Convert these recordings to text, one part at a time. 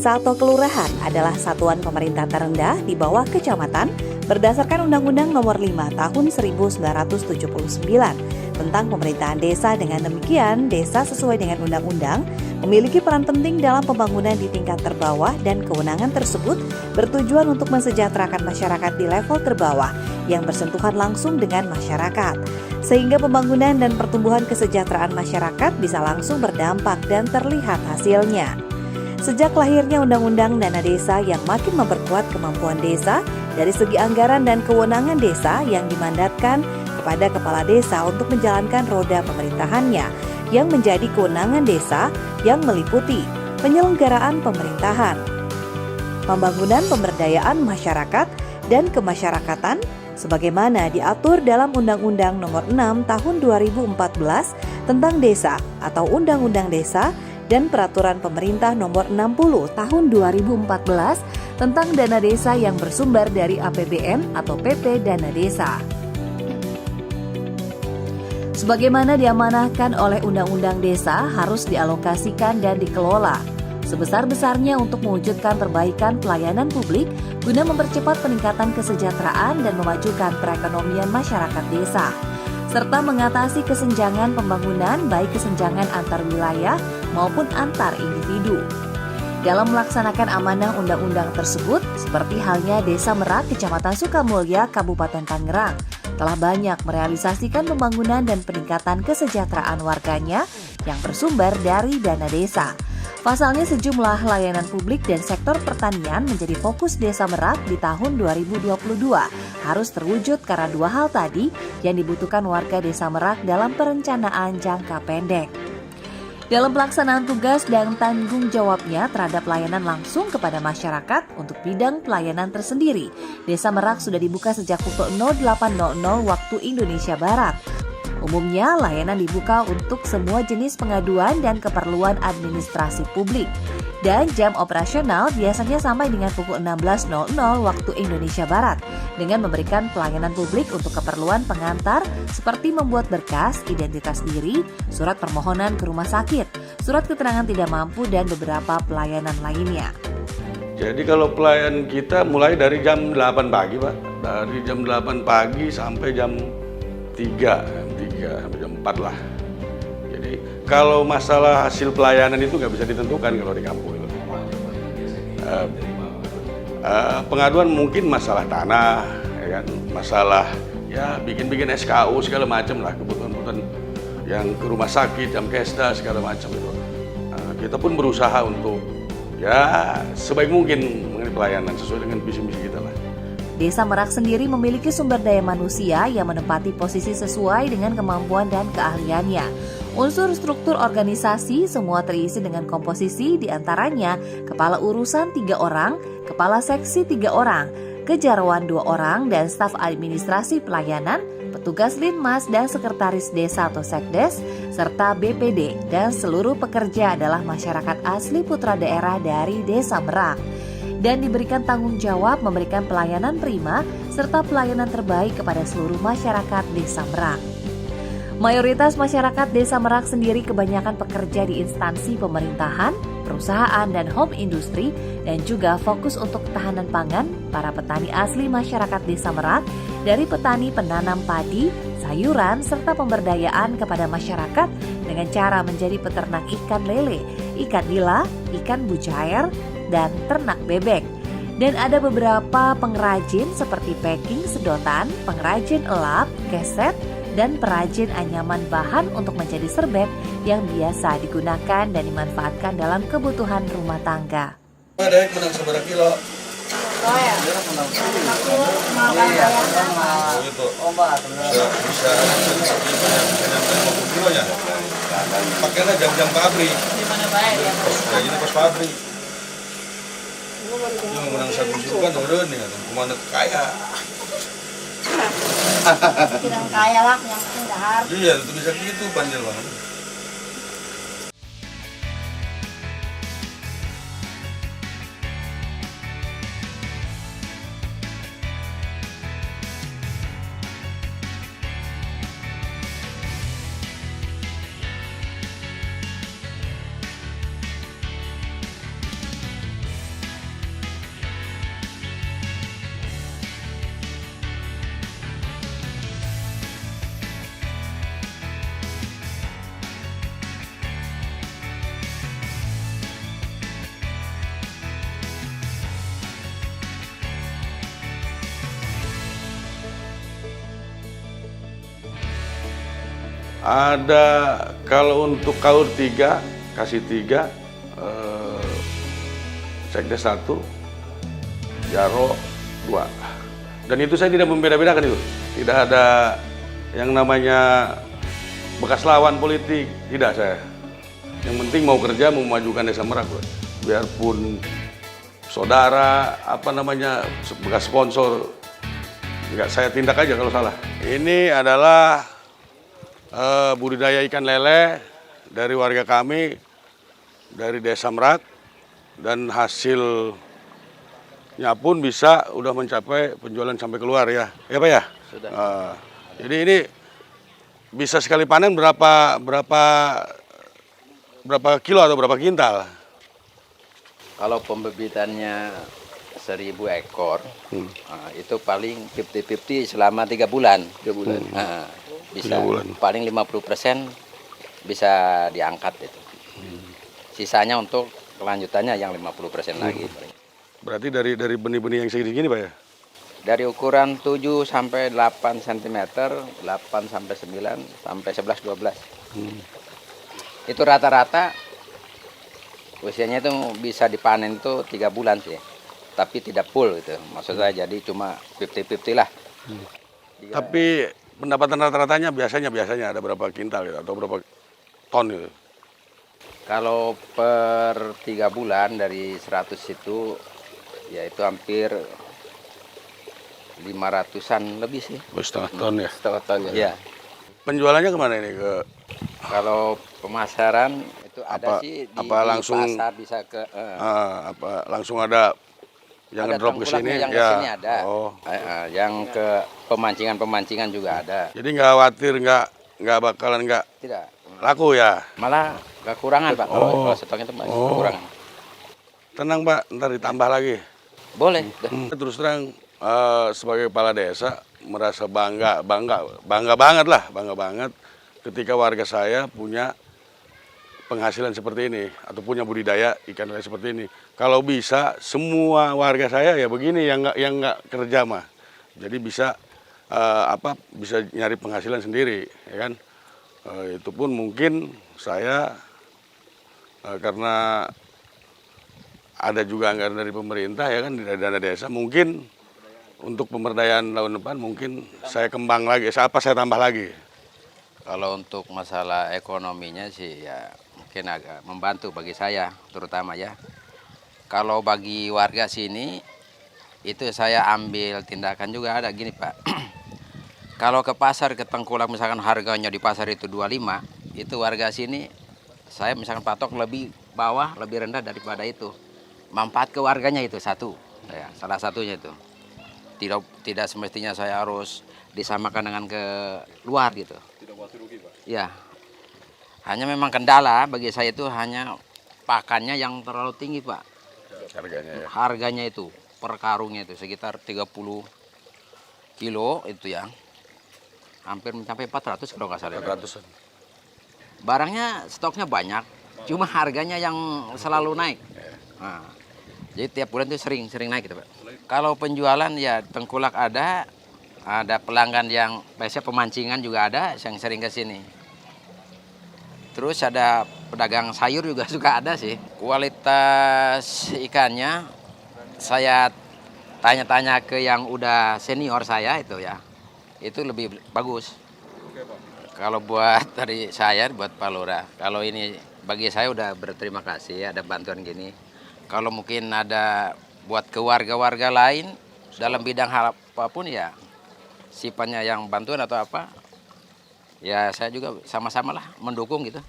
Desa atau kelurahan adalah satuan pemerintah terendah di bawah kecamatan berdasarkan Undang-Undang Nomor 5 Tahun 1979 tentang pemerintahan desa. Dengan demikian, desa sesuai dengan undang-undang memiliki peran penting dalam pembangunan di tingkat terbawah dan kewenangan tersebut bertujuan untuk mensejahterakan masyarakat di level terbawah yang bersentuhan langsung dengan masyarakat, sehingga pembangunan dan pertumbuhan kesejahteraan masyarakat bisa langsung berdampak dan terlihat hasilnya. Sejak lahirnya Undang-Undang Dana Desa yang makin memperkuat kemampuan desa dari segi anggaran dan kewenangan desa yang dimandatkan kepada kepala desa untuk menjalankan roda pemerintahannya yang menjadi kewenangan desa yang meliputi penyelenggaraan pemerintahan, pembangunan pemberdayaan masyarakat dan kemasyarakatan sebagaimana diatur dalam Undang-Undang Nomor 6 Tahun 2014 tentang Desa atau Undang-Undang Desa dan Peraturan Pemerintah Nomor 60 Tahun 2014 tentang dana desa yang bersumber dari APBN atau PP Dana Desa. Sebagaimana diamanahkan oleh Undang-Undang Desa harus dialokasikan dan dikelola sebesar-besarnya untuk mewujudkan perbaikan pelayanan publik guna mempercepat peningkatan kesejahteraan dan memajukan perekonomian masyarakat desa, serta mengatasi kesenjangan pembangunan baik kesenjangan antar wilayah maupun antar individu. Dalam melaksanakan amanah undang-undang tersebut, seperti halnya Desa Merak, Kecamatan Sukamulya, Kabupaten Tangerang, telah banyak merealisasikan pembangunan dan peningkatan kesejahteraan warganya yang bersumber dari dana desa. Pasalnya sejumlah layanan publik dan sektor pertanian menjadi fokus Desa Merak di tahun 2022 harus terwujud karena dua hal tadi yang dibutuhkan warga Desa Merak dalam perencanaan jangka pendek. Dalam pelaksanaan tugas dan tanggung jawabnya terhadap layanan langsung kepada masyarakat untuk bidang pelayanan tersendiri, Desa Merak sudah dibuka sejak pukul 08.00 waktu Indonesia Barat. Umumnya, layanan dibuka untuk semua jenis pengaduan dan keperluan administrasi publik. Dan jam operasional biasanya sampai dengan pukul 16.00 waktu Indonesia Barat, dengan memberikan pelayanan publik untuk keperluan pengantar seperti membuat berkas, identitas diri, surat permohonan ke rumah sakit, surat keterangan tidak mampu, dan beberapa pelayanan lainnya. Jadi kalau pelayan kita mulai dari jam 8 pagi, Pak. Dari jam 8 pagi sampai jam 3 sampai jam 4 lah. Jadi kalau masalah hasil pelayanan itu nggak bisa ditentukan kalau di kampung itu. Pengaduan mungkin masalah tanah, ya kan? Masalah ya bikin SKU segala macam lah, kebutuhan-kebutuhan yang ke rumah sakit, jam kesda segala macam itu. Kita pun berusaha untuk ya sebaik mungkin mengenai pelayanan sesuai dengan visi-misi kita lah. Desa Merak sendiri memiliki sumber daya manusia yang menempati posisi sesuai dengan kemampuan dan keahliannya. Unsur struktur organisasi semua terisi dengan komposisi diantaranya kepala urusan 3 orang, kepala seksi 3 orang, kejarwan 2 orang, dan staf administrasi pelayanan, petugas linmas dan sekretaris desa atau sekdes, serta BPD, dan seluruh pekerja adalah masyarakat asli putra daerah dari Desa Merak, dan diberikan tanggung jawab memberikan pelayanan prima serta pelayanan terbaik kepada seluruh masyarakat Desa Merak. Mayoritas masyarakat Desa Merak sendiri kebanyakan pekerja di instansi pemerintahan, perusahaan, dan home industri, dan juga fokus untuk ketahanan pangan para petani asli masyarakat Desa Merak, dari petani penanam padi, sayuran, serta pemberdayaan kepada masyarakat dengan cara menjadi peternak ikan lele, ikan nila, ikan mujair, dan ternak bebek. Dan ada beberapa pengrajin seperti packing sedotan, pengrajin elap, keset, dan perajin anyaman bahan untuk menjadi serbet yang biasa digunakan dan dimanfaatkan dalam kebutuhan rumah tangga. Ada yang menang seberapa kilo? Ya. Gitu. Bisa nyampe 50 kilo ya. Pakailah jam-jam pabrik. Di mana baik ya? Kayak gini pas pabrik. Yang menang satu kan turun ya, kemana kaya. Tidak kaya lah, yang penting dahar. Iya, itu bisa gitu panjang banget. Ada kalau untuk KAUR 3, kasih 3, Sekdes 1, Jaro 2. Dan itu saya tidak membeda-bedakan itu. Tidak ada yang namanya bekas lawan politik, tidak saya. Yang penting mau kerja, mau memajukan Desa Merak, bro. Biarpun saudara, bekas sponsor, nggak saya tindak aja kalau salah. Ini adalah budidaya ikan lele dari warga kami, dari Desa Merak, dan hasilnya pun bisa udah mencapai penjualan sampai keluar ya. Ya Pak ya? Sudah. Jadi ini bisa sekali panen berapa kilo atau berapa kintal? Kalau pembibitannya 1.000 ekor, itu paling 50-50 selama 3 bulan. 3 bulan. Bisa 3 bulan. paling 50% bisa diangkat itu. Sisanya untuk kelanjutannya yang 50% lagi. Berarti dari benih-benih yang segini Pak ya? Dari ukuran 7 sampai 8 cm, 8 sampai 9 sampai 11 12. Itu rata-rata usianya itu bisa dipanen itu 3 bulan sih. Tapi tidak full gitu. Maksud saya jadi cuma 50-50 lah. Tapi pendapatan rata-ratanya biasanya ada berapa kintal gitu, atau berapa ton gitu? Kalau per 3 bulan dari 100 itu ya itu hampir 500-an lebih sih. Setengah ton ya? Setengah ton ya. Penjualannya kemana ini? Kalau pemasaran itu ada sih di langsung, pasar bisa ke langsung ada yang ada drop ke sini? yang Ya. ke sini ada. Yang ke pemancingan juga ada. Jadi nggak khawatir nggak bakalan nggak Tidak. laku ya? Malah kekurangan Pak. Kalau stoknya itu masih kekurangan. Tenang Pak, ntar ditambah lagi. Boleh. Terus terang sebagai kepala desa merasa bangga banget ketika warga saya punya penghasilan seperti ini atau punya budidaya ikan lele seperti ini. Kalau bisa semua warga saya ya begini yang nggak kerja mah. Jadi bisa bisa nyari penghasilan sendiri, ya kan? Itu pun mungkin saya karena ada juga anggaran dari pemerintah ya kan, dari dana desa, mungkin untuk pemberdayaan tahun depan mungkin saya kembang lagi, saya tambah lagi. Kalau untuk masalah ekonominya sih ya mungkin agak membantu bagi saya terutama ya. Kalau bagi warga sini itu saya ambil tindakan juga ada gini Pak. Kalau ke pasar ke Tengkulak misalkan harganya di pasar itu 25, itu warga sini saya misalkan patok lebih bawah, lebih rendah daripada itu. Manfaat ke warganya itu satu, ya, salah satunya itu. Tidak semestinya saya harus disamakan dengan ke luar gitu. Tidak khawatir rugi Pak? Ya, hanya memang kendala bagi saya itu hanya pakannya yang terlalu tinggi Pak. Harganya ya? Harganya itu per karungnya itu sekitar 30 kilo itu ya. Hampir mencapai 400 kalau nggak salah. 400-an. Barangnya stoknya banyak, cuma harganya yang selalu naik. Nah, jadi tiap bulan itu sering naik gitu Pak. Kalau penjualan ya Tengkulak ada pelanggan yang biasanya pemancingan juga ada yang sering ke sini. Terus ada pedagang sayur juga suka ada sih. Kualitas ikannya saya tanya-tanya ke yang udah senior saya itu ya. Itu lebih bagus. Kalau buat dari saya, buat Pak Lurah, kalau ini bagi saya udah berterima kasih ada bantuan gini. Kalau mungkin ada buat ke warga-warga lain dalam bidang hal apapun ya sifatnya yang bantuan atau apa, ya saya juga sama-sama lah mendukung gitu.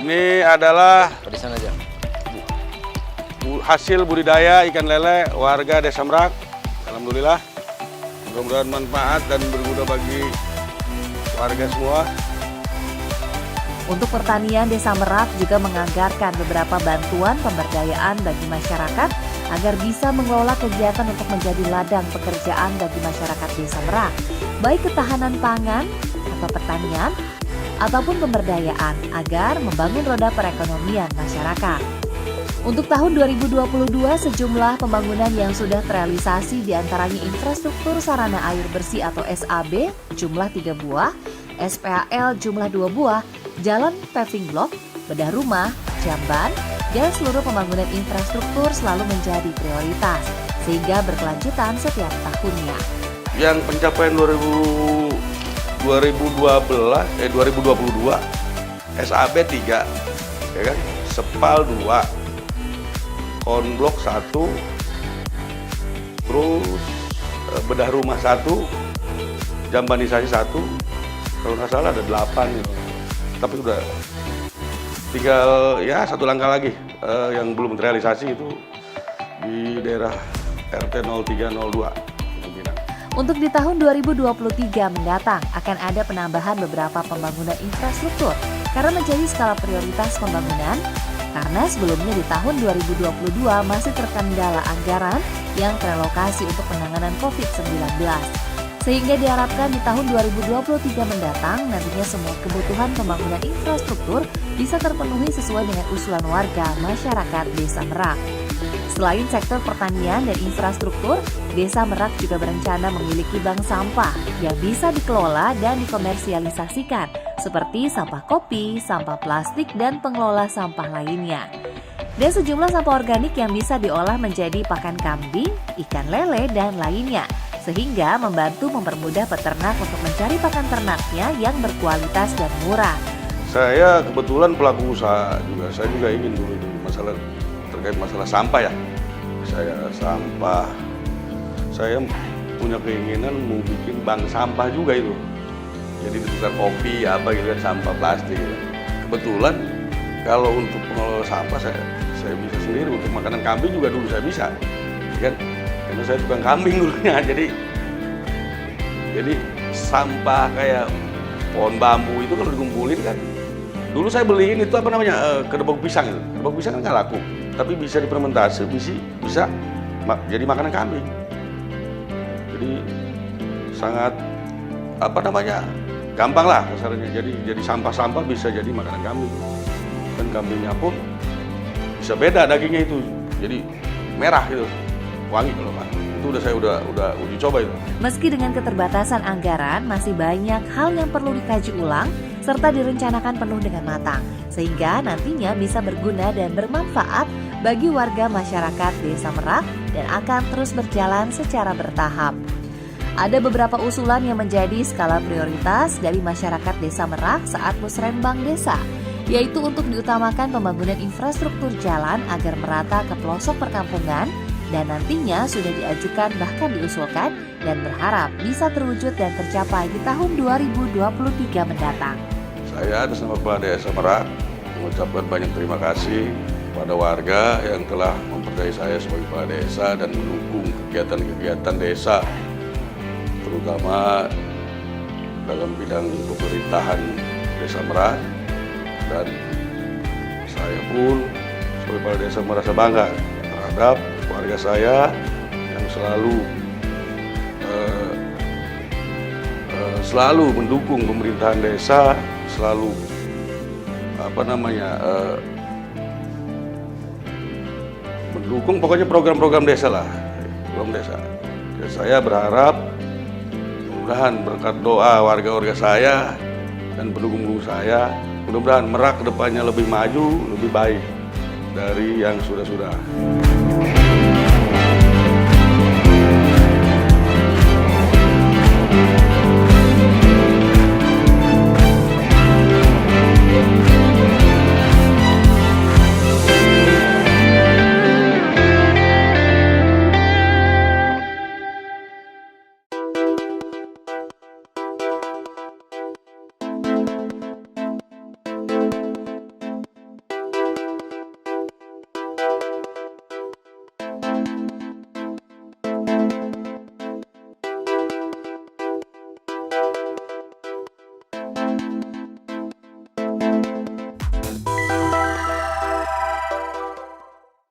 Ini adalah Di sana aja. hasil budidaya ikan lele warga Desa Merak. Alhamdulillah, mudah-mudahan manfaat dan berguna bagi warga semua. Untuk pertanian, Desa Merak juga menganggarkan beberapa bantuan pemberdayaan bagi masyarakat agar bisa mengelola kegiatan untuk menjadi ladang pekerjaan bagi masyarakat Desa Merak, baik ketahanan pangan atau pertanian ataupun pemberdayaan agar membangun roda perekonomian masyarakat. Untuk tahun 2022, sejumlah pembangunan yang sudah terrealisasi diantaranya infrastruktur sarana air bersih atau SAB jumlah 3 buah, SPAL jumlah 2 buah, jalan paving block, bedah rumah, jamban, dan seluruh pembangunan infrastruktur selalu menjadi prioritas, sehingga berkelanjutan setiap tahunnya. Yang pencapaian 2022 SAB 3, ya kan? SPAL 2, konblok 1, terus bedah rumah 1, jambanisasi 1, kalau nggak salah ada 8 gitu. Tapi sudah tinggal ya satu langkah lagi yang belum terrealisasi itu di daerah RT 0302. Untuk di tahun 2023 mendatang akan ada penambahan beberapa pembangunan infrastruktur karena menjadi skala prioritas pembangunan. Karena sebelumnya di tahun 2022 masih terkendala anggaran yang teralokasi untuk penanganan COVID-19. Sehingga diharapkan di tahun 2023 mendatang nantinya semua kebutuhan pembangunan infrastruktur bisa terpenuhi sesuai dengan usulan warga masyarakat Desa Merak. Selain sektor pertanian dan infrastruktur, Desa Merak juga berencana memiliki bank sampah yang bisa dikelola dan dikomersialisasikan seperti sampah kopi, sampah plastik, dan pengelola sampah lainnya. Dan sejumlah sampah organik yang bisa diolah menjadi pakan kambing, ikan lele, dan lainnya. Sehingga membantu mempermudah peternak untuk mencari pakan ternaknya yang berkualitas dan murah. Saya kebetulan pelaku usaha juga, saya juga ingin dulu itu terkait masalah sampah ya. Saya punya keinginan mau bikin bank sampah juga itu. Jadi ditukar kopi apa gitu kan, sampah plastik gitu. Kebetulan kalau untuk pengelola sampah saya bisa sendiri, untuk makanan kambing juga dulu saya bisa, kan? Karena saya tukang kambing dulunya. Jadi sampah kayak pohon bambu itu kalau dikumpulin kan, dulu saya beliin itu kedebok pisang itu. Kedebok pisang kan nggak laku, tapi bisa difermentasi, bisa jadi makanan kambing. Jadi sangat gampang lah kasarnya. Jadi sampah-sampah bisa jadi makanan kambing. Dan kambingnya pun bisa beda dagingnya itu. Jadi merah gitu, wangi kalau Pak. Itu saya udah uji coba itu. Meski dengan keterbatasan anggaran, masih banyak hal yang perlu dikaji ulang serta direncanakan penuh dengan matang, sehingga nantinya bisa berguna dan bermanfaat bagi warga masyarakat Desa Merak dan akan terus berjalan secara bertahap. Ada beberapa usulan yang menjadi skala prioritas dari masyarakat Desa Merak saat musrembang desa, yaitu untuk diutamakan pembangunan infrastruktur jalan agar merata ke pelosok perkampungan, dan nantinya sudah diajukan bahkan diusulkan dan berharap bisa terwujud dan tercapai di tahun 2023 mendatang. Saya atas nama Kepala Desa Merak mengucapkan banyak terima kasih kepada warga yang telah mempercayai saya sebagai Kepala Desa dan mendukung kegiatan-kegiatan desa, terutama dalam bidang pemerintahan Desa Merak. Dan saya pun sebagai Kepala Desa merasa bangga terhadap warga saya yang selalu mendukung pemerintahan desa, selalu mendukung pokoknya program-program desa lah, program desa. Dan saya berharap mudah-mudahan berkat doa warga-warga saya dan pendukung-pendukung saya, mudah-mudahan Merak ke depannya lebih maju, lebih baik dari yang sudah-sudah.